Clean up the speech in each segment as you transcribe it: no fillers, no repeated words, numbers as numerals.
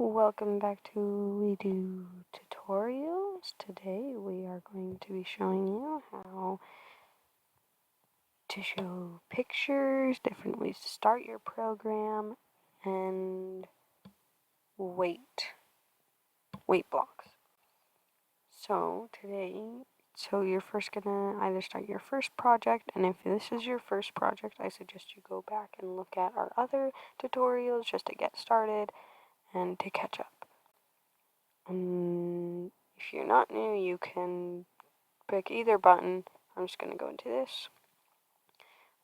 Welcome back to WeDo tutorials. Today we are going to be showing you how to show pictures, different ways to start your program, and weight blocks. So you're first gonna either start your first project, and if this is your first project, I suggest you go back and look at our other tutorials just to get started and to catch up. If you're not new, you can pick either button. I'm just going to go into this.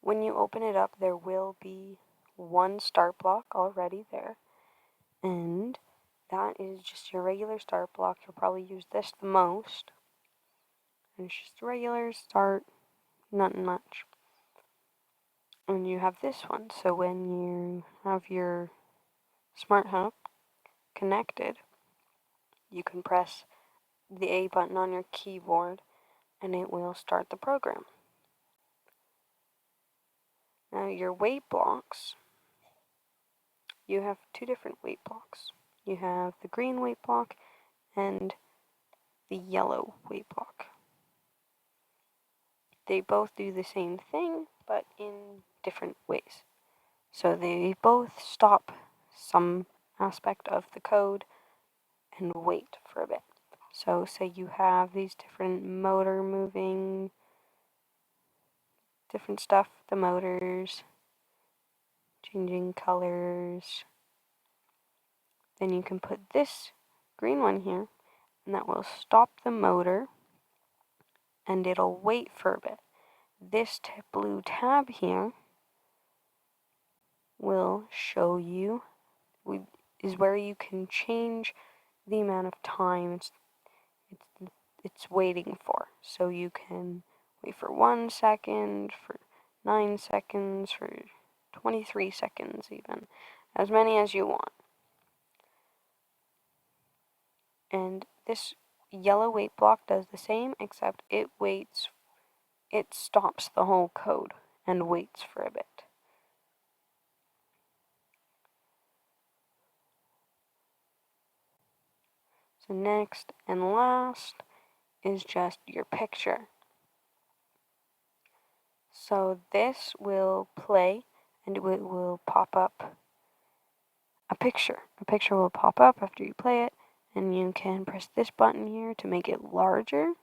When you open it up, there will be one start block already there. And that is just your regular start block. You'll probably use this the most. And it's just a regular start, nothing much. And you have this one. So when you have your Smart Hub connected, you can press the A button on your keyboard and it will start the program. Now your weight blocks, you have two different weight blocks. You have the green weight block and the yellow weight block. They both do the same thing, but in different ways. So they both stop some aspect of the code and wait for a bit. So say you have these different motor moving, different stuff, the motors, changing colors. Then you can put this green one here, and that will stop the motor, and it'll wait for a bit. This blue tab here will show you, is where you can change the amount of time it's waiting for. So you can wait for 1 second, for 9 seconds, for 23 seconds even, as many as you want. And this yellow wait block does the same, except it stops the whole code and waits for a bit. So next and last is just your picture. So this will play and it will pop up a picture. A picture will pop up after you play it, and you can press this button here to make it larger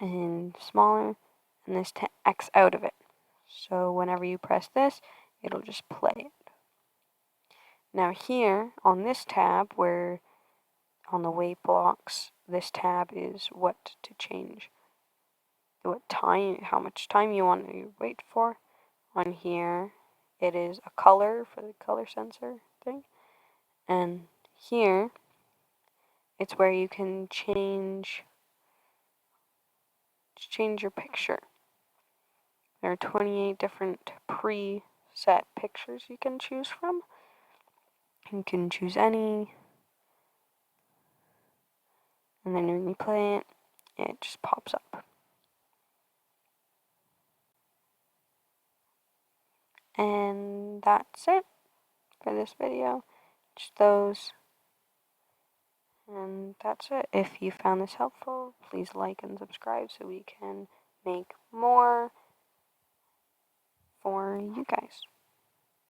and smaller, and this to X out of it. So whenever you press this, it'll just play it. Now here on this tab, where on the weight blocks, this tab is what to change. What time, how much time you want to wait for. On here, it is a color for the color sensor thing. And here, it's where you can change your picture. There are 28 different preset pictures you can choose from. You can choose any, and then when you play it, it just pops up. And that's it for this video. Just those. And that's it. If you found this helpful, please like and subscribe so we can make more for you guys.